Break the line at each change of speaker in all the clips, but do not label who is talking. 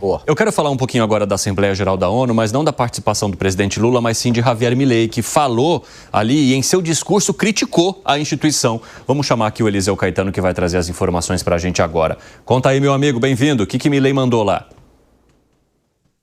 Boa.
Eu quero falar um pouquinho agora da Assembleia Geral da ONU, mas não da participação do presidente Lula, mas sim de Javier Milei, que falou ali e em seu discurso criticou a instituição. Vamos chamar aqui o Eliseu Caetano, que vai trazer as informações para a gente agora. Conta aí, meu amigo, bem-vindo. O que Milei mandou lá?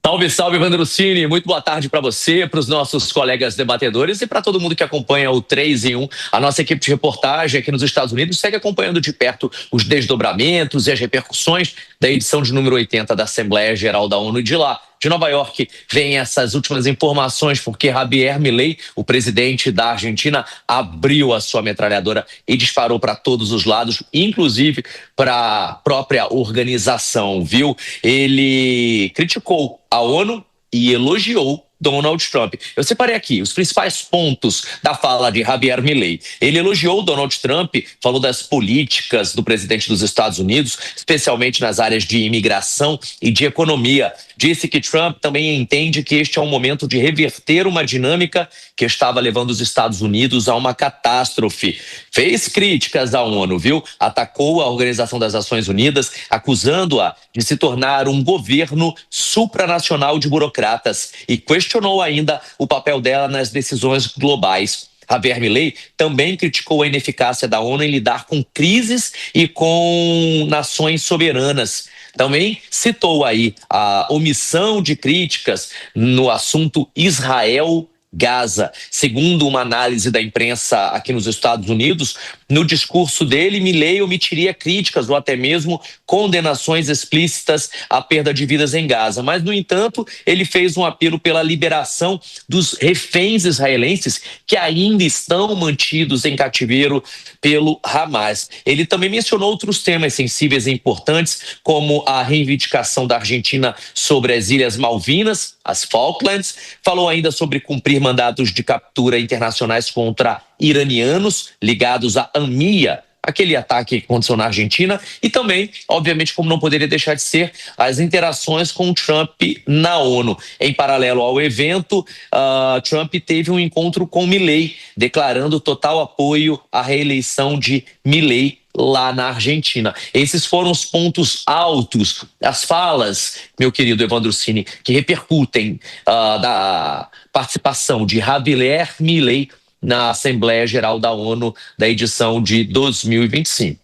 Salve, salve, Vandrocini. Muito boa tarde para você, para os nossos colegas debatedores e para todo mundo que acompanha o 3 em 1. A nossa equipe de reportagem aqui nos Estados Unidos segue acompanhando de perto os desdobramentos e as repercussões da edição de número 80 da Assembleia Geral da ONU. E de lá, de Nova York, vem essas últimas informações, porque Javier Milei, o presidente da Argentina, abriu a sua metralhadora e disparou para todos os lados, inclusive para a própria organização, viu? Ele criticou a ONU e elogiou Donald Trump. Eu separei aqui os principais pontos da fala de Javier Milei. Ele elogiou Donald Trump, falou das políticas do presidente dos Estados Unidos, especialmente nas áreas de imigração e de economia. Disse que Trump também entende que este é um momento de reverter uma dinâmica que estava levando os Estados Unidos a uma catástrofe. Fez críticas à ONU, viu? Atacou a Organização das Nações Unidas, acusando-a de se tornar um governo supranacional de burocratas e questionou ainda o papel dela nas decisões globais. Javier Milei também criticou a ineficácia da ONU em lidar com crises e com nações soberanas. Também citou aí a omissão de críticas no assunto Israel-Gaza. Segundo uma análise da imprensa aqui nos Estados Unidos, no discurso dele, Milei omitiria críticas ou até mesmo condenações explícitas à perda de vidas em Gaza. Mas, no entanto, ele fez um apelo pela liberação dos reféns israelenses que ainda estão mantidos em cativeiro pelo Hamas. Ele também mencionou outros temas sensíveis e importantes, como a reivindicação da Argentina sobre as Ilhas Malvinas, as Falklands. Falou ainda sobre cumprir mandatos de captura internacionais contra iranianos ligados à ANMIA, aquele ataque que aconteceu na Argentina, e também, obviamente, como não poderia deixar de ser, as interações com Trump na ONU. Em paralelo ao evento, Trump teve um encontro com Milei, declarando total apoio à reeleição de Milei lá na Argentina. Esses foram os pontos altos, as falas, meu querido Evandrocini, que repercutem da participação de Javier Milei na Assembleia Geral da ONU da edição de 2025.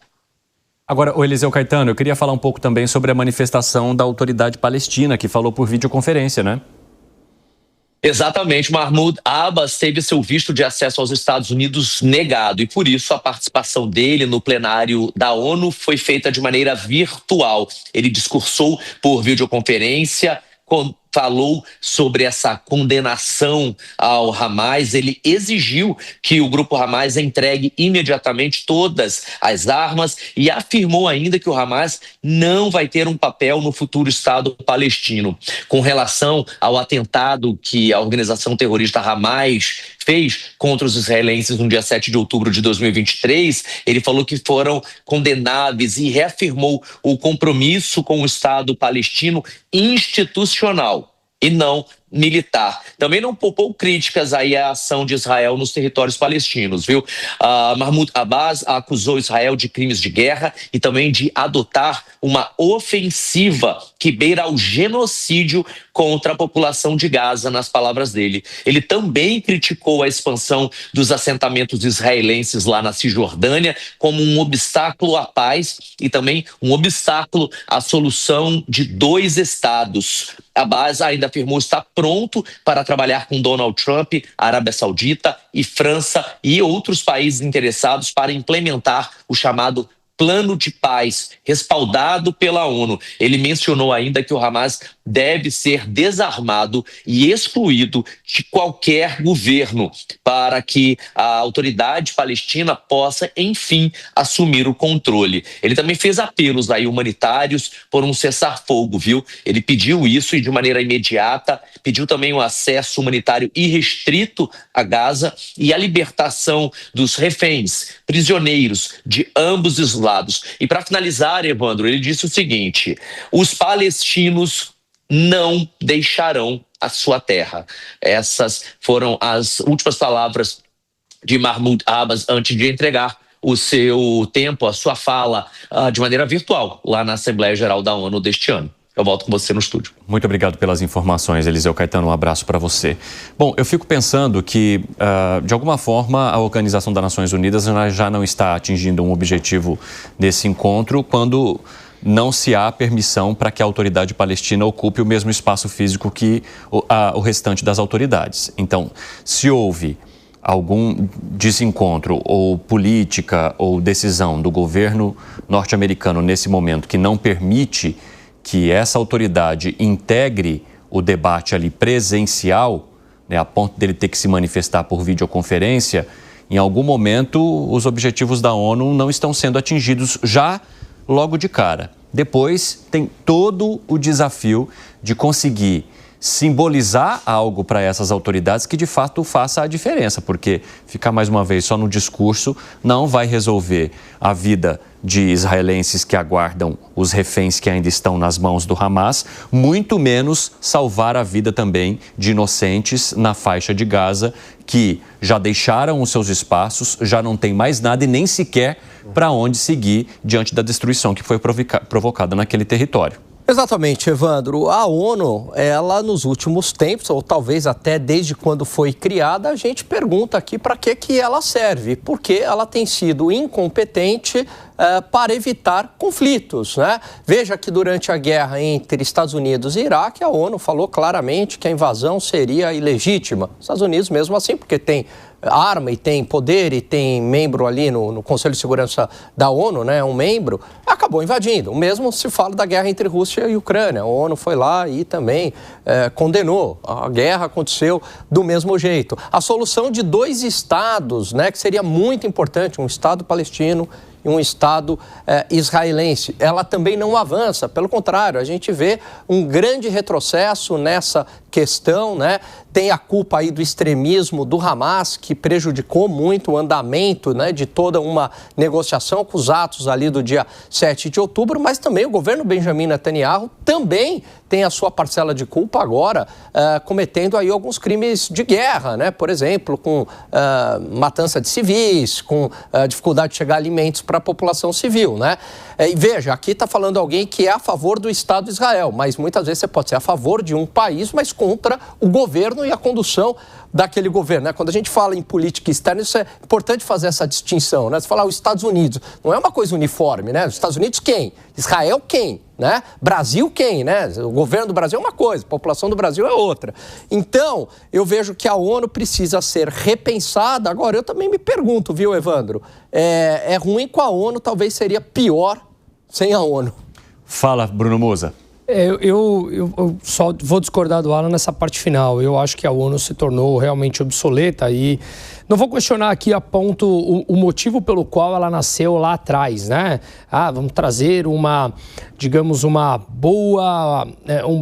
Agora, o Eliseu Caetano, eu queria falar um pouco também sobre a manifestação da Autoridade Palestina, que falou por videoconferência, né?
Exatamente, Mahmoud Abbas teve seu visto de acesso aos Estados Unidos negado e por isso a participação dele no plenário da ONU foi feita de maneira virtual. Ele discursou por videoconferência, falou sobre essa condenação ao Hamas. Ele exigiu que o grupo Hamas entregue imediatamente todas as armas e afirmou ainda que o Hamas não vai ter um papel no futuro Estado palestino. Com relação ao atentado que a organização terrorista Hamas fez contra os israelenses no dia 7 de outubro de 2023, ele falou que foram condenáveis e reafirmou o compromisso com o Estado palestino institucional e não militar. Também não poupou críticas aí à ação de Israel nos territórios palestinos, viu? Mahmoud Abbas acusou Israel de crimes de guerra e também de adotar uma ofensiva que beira ao genocídio contra a população de Gaza, nas palavras dele. Ele também criticou a expansão dos assentamentos israelenses lá na Cisjordânia como um obstáculo à paz e também um obstáculo à solução de 2 estados. Abbas ainda afirmou estar pronto para trabalhar com Donald Trump, Arábia Saudita e França e outros países interessados para implementar o chamado Plano de Paz, respaldado pela ONU. Ele mencionou ainda que o Hamas deve ser desarmado e excluído de qualquer governo para que a autoridade palestina possa, enfim, assumir o controle. Ele também fez apelos aí humanitários por um cessar-fogo, viu? Ele pediu isso e de maneira imediata, pediu também um acesso humanitário irrestrito a Gaza e a libertação dos reféns, prisioneiros de ambos os lados. E para finalizar, Evandro, ele disse o seguinte: os palestinos não deixarão a sua terra. Essas foram as últimas palavras de Mahmoud Abbas antes de entregar o seu tempo, a sua fala de maneira virtual lá na Assembleia Geral da ONU deste ano. Eu volto com você no estúdio.
Muito obrigado pelas informações, Eliseu Caetano. Um abraço para você. Bom, eu fico pensando que, de alguma forma, a Organização das Nações Unidas já não está atingindo um objetivo desse encontro quando não se há permissão para que a autoridade palestina ocupe o mesmo espaço físico que o restante das autoridades. Então, se houve algum desencontro ou política ou decisão do governo norte-americano nesse momento que não permite que essa autoridade integre o debate ali presencial, né, a ponto dele ter que se manifestar por videoconferência, em algum momento os objetivos da ONU não estão sendo atingidos já logo de cara. Depois tem todo o desafio de conseguir simbolizar algo para essas autoridades que de fato faça a diferença, porque ficar mais uma vez só no discurso não vai resolver a vida de israelenses que aguardam os reféns que ainda estão nas mãos do Hamas, muito menos salvar a vida também de inocentes na faixa de Gaza que já deixaram os seus espaços, já não tem mais nada e nem sequer para onde seguir diante da destruição que foi provocada naquele território.
Exatamente, Evandro. A ONU, ela nos últimos tempos, ou talvez até desde quando foi criada, a gente pergunta aqui para que ela serve. Porque ela tem sido incompetente para evitar conflitos, né? Veja que durante a guerra entre Estados Unidos e Iraque, a ONU falou claramente que a invasão seria ilegítima. Os Estados Unidos mesmo assim, porque tem arma e tem poder e tem membro ali no Conselho de Segurança da ONU, né, um membro, acabou invadindo. O mesmo se fala da guerra entre Rússia e Ucrânia. A ONU foi lá e também condenou. A guerra aconteceu do mesmo jeito. A solução de 2 estados, né, que seria muito importante, um estado palestino e um Estado israelense. Ela também não avança, pelo contrário, a gente vê um grande retrocesso nessa questão, né? Tem a culpa aí do extremismo do Hamas, que prejudicou muito o andamento, né, de toda uma negociação com os atos ali do dia 7 de outubro, mas também o governo Benjamin Netanyahu também tem a sua parcela de culpa agora, cometendo aí alguns crimes de guerra, né? Por exemplo, com matança de civis, com dificuldade de chegar a alimentos para a população civil, né? E veja, aqui está falando alguém que é a favor do Estado de Israel, mas muitas vezes você pode ser a favor de um país, mas contra o governo e a condução daquele governo, né? Quando a gente fala em política externa, isso é importante fazer essa distinção, né? Você fala os Estados Unidos, não é uma coisa uniforme, né? Os Estados Unidos quem? Israel quem? Né? Brasil quem? Né? O governo do Brasil é uma coisa, a população do Brasil é outra. Então, eu vejo que a ONU precisa ser repensada. Agora, eu também me pergunto, viu, Evandro? É ruim com a ONU, talvez seria pior sem a ONU.
Fala, Bruno Musa.
Eu só vou discordar do Alan nessa parte final. Eu acho que a ONU se tornou realmente obsoleta e não vou questionar aqui a ponto o motivo pelo qual ela nasceu lá atrás, né? Vamos trazer digamos, um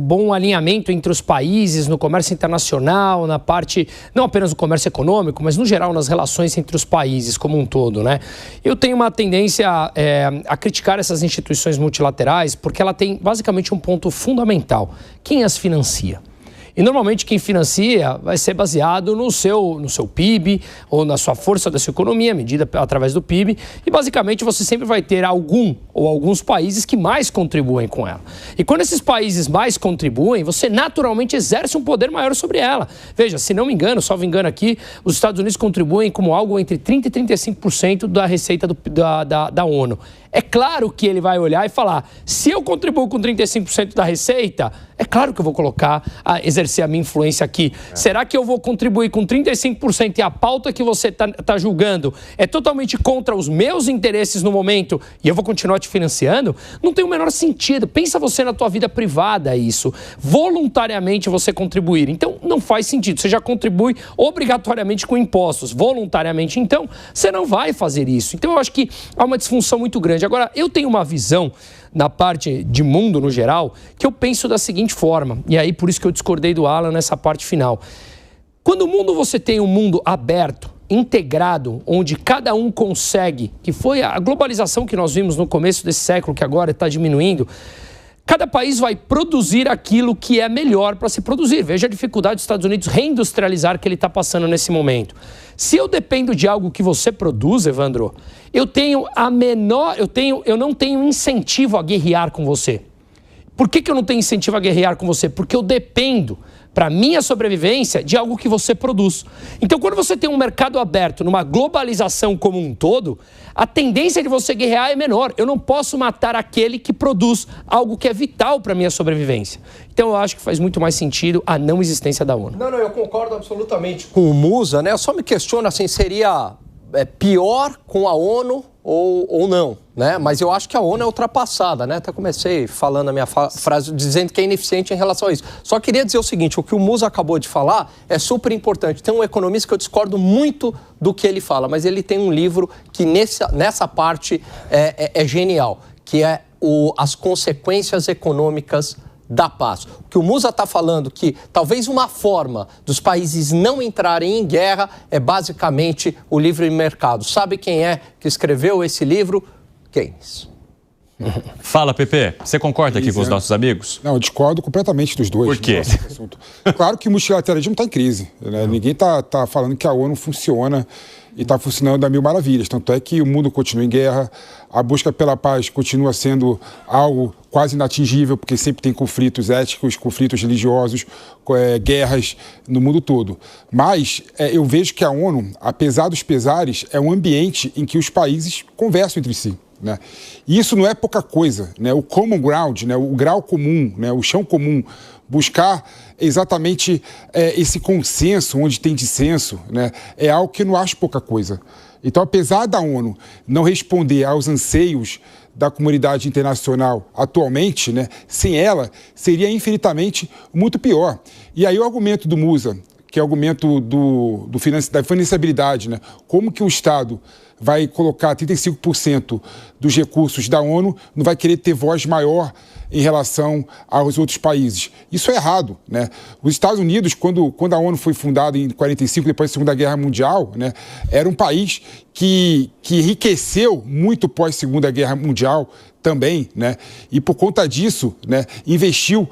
bom alinhamento entre os países no comércio internacional, na parte, não apenas do comércio econômico, mas no geral nas relações entre os países como um todo, né? Eu tenho uma tendência a criticar essas instituições multilaterais porque ela tem basicamente um ponto fundamental: quem as financia? E normalmente quem financia vai ser baseado no seu PIB ou na sua força da sua economia, medida através do PIB. E basicamente você sempre vai ter algum ou alguns países que mais contribuem com ela. E quando esses países mais contribuem, você naturalmente exerce um poder maior sobre ela. Veja, se não me engano, salvo engano aqui, os Estados Unidos contribuem como algo entre 30% e 35% da receita da ONU. É claro que ele vai olhar e falar, se eu contribuo com 35% da receita, é claro que eu vou exercer a minha influência aqui. Será que eu vou contribuir com 35% e a pauta que você está julgando é totalmente contra os meus interesses no momento e eu vou continuar te financiando? Não tem o menor sentido. Pensa você na tua vida privada isso. Voluntariamente você contribuir. Então, não faz sentido. Você já contribui obrigatoriamente com impostos. Voluntariamente, então, você não vai fazer isso. Então, eu acho que há uma disfunção muito grande. Agora, eu tenho uma visão na parte de mundo no geral que eu penso da seguinte forma, e aí por isso que eu discordei do Alan nessa parte final. Quando o mundo você tem um mundo aberto, integrado, onde cada um consegue, que foi a globalização que nós vimos no começo desse século, que agora está diminuindo, cada país vai produzir aquilo que é melhor para se produzir. Veja a dificuldade dos Estados Unidos reindustrializar que ele está passando nesse momento. Se eu dependo de algo que você produz, Evandro, eu não tenho incentivo a guerrear com você. Por que eu não tenho incentivo a guerrear com você? Porque eu dependo, para minha sobrevivência, de algo que você produz. Então, quando você tem um mercado aberto, numa globalização como um todo, a tendência de você guerrear é menor. Eu não posso matar aquele que produz algo que é vital para minha sobrevivência. Então, eu acho que faz muito mais sentido a não existência da ONU.
Não, eu concordo absolutamente com o Musa, né? Eu só me questiono, assim, seria pior com a ONU ou não, né? Mas eu acho que a ONU é ultrapassada, né? Até comecei falando a minha frase dizendo que é ineficiente em relação a isso. Só queria dizer o seguinte, o que o Musa acabou de falar é super importante. Tem um economista que eu discordo muito do que ele fala, mas ele tem um livro que nessa parte é genial, que é As Consequências Econômicas da paz. O que o Musa está falando que talvez uma forma dos países não entrarem em guerra é basicamente o livre mercado. Sabe quem é que escreveu esse livro? Keynes.
Fala, Pepe. Você concorda aqui com os nossos amigos?
Não, eu discordo completamente dos dois.
Por quê?
Claro que o multilateralismo está em crise, né? Ninguém está falando que a ONU funciona e está funcionando a mil maravilhas. Tanto é que o mundo continua em guerra, a busca pela paz continua sendo algo quase inatingível, porque sempre tem conflitos étnicos, conflitos religiosos, guerras no mundo todo. Mas eu vejo que a ONU, apesar dos pesares, é um ambiente em que os países conversam entre si, né? E isso não é pouca coisa, né? O common ground, né? O grau comum, né? O chão comum, buscar exatamente esse consenso onde tem dissenso, né? É algo que eu não acho pouca coisa. Então, apesar da ONU não responder aos anseios da comunidade internacional atualmente, né, sem ela, seria infinitamente muito pior. E aí o argumento do Musa, que é o argumento da financiabilidade, né? Como que o Estado vai colocar 35% dos recursos da ONU, não vai querer ter voz maior em relação aos outros países. Isso é errado, né? Os Estados Unidos, quando a ONU foi fundada em 45, depois da Segunda Guerra Mundial, né, era um país que enriqueceu muito pós-Segunda Guerra Mundial também, né? E por conta disso, né, investiu,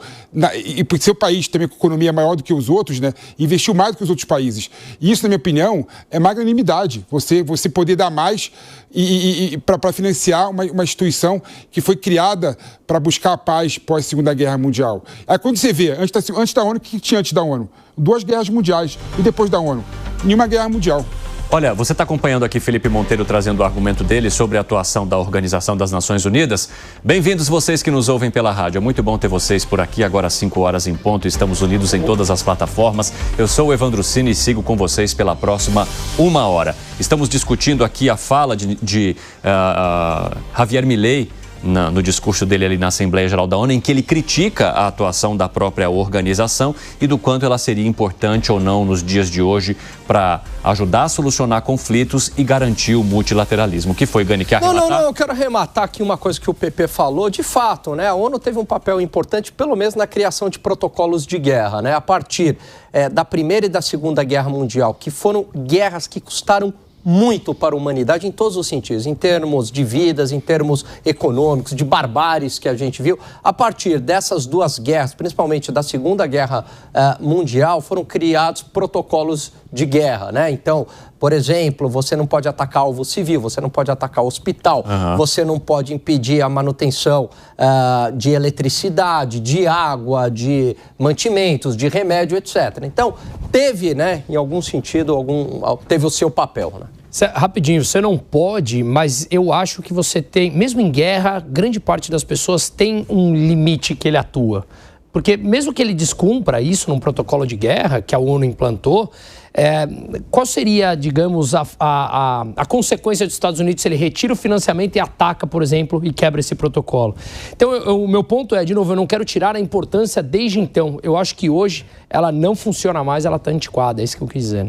e por ser o país também com economia maior do que os outros, né, investiu mais do que os outros países. E isso, na minha opinião, é magnanimidade. Você poder dar mais para financiar uma instituição que foi criada para buscar a paz pós-Segunda Guerra Mundial. Aí quando você vê, antes da ONU, o que tinha antes da ONU? 2 guerras mundiais. E depois da ONU? Nenhuma guerra mundial.
Olha, você está acompanhando aqui Felipe Monteiro trazendo o argumento dele sobre a atuação da Organização das Nações Unidas. Bem-vindos vocês que nos ouvem pela rádio. É muito bom ter vocês por aqui, agora às 5 horas em ponto. Estamos unidos em todas as plataformas. Eu sou o Evandro Cini e sigo com vocês pela próxima 1 hora. Estamos discutindo aqui a fala de Javier Milei, no discurso dele ali na Assembleia Geral da ONU, em que ele critica a atuação da própria organização e do quanto ela seria importante ou não nos dias de hoje para ajudar a solucionar conflitos e garantir o multilateralismo. O que foi, Gani? Quer arrematar?
Não, eu quero arrematar aqui uma coisa que o PP falou. De fato, né, a ONU teve um papel importante, pelo menos na criação de protocolos de guerra, né, a partir da Primeira e da Segunda Guerra Mundial, que foram guerras que custaram muito para a humanidade em todos os sentidos, em termos de vidas, em termos econômicos, de barbáries que a gente viu. A partir dessas 2 guerras, principalmente da Segunda Guerra Mundial, foram criados protocolos de guerra, né? Então, por exemplo, você não pode atacar alvo civil, você não pode atacar hospital, você não pode impedir a manutenção de eletricidade, de água, de mantimentos, de remédio, etc. Então, teve, né, em algum sentido, teve o seu papel, né?
Rapidinho, você não pode, mas eu acho que você tem, mesmo em guerra, grande parte das pessoas tem um limite que ele atua. Porque mesmo que ele descumpra isso num protocolo de guerra que a ONU implantou, qual seria, digamos, a consequência dos Estados Unidos se ele retira o financiamento e ataca, por exemplo, e quebra esse protocolo? Então, o meu ponto é, de novo, eu não quero tirar a importância desde então. Eu acho que hoje ela não funciona mais, ela está antiquada, é isso que eu quis dizer.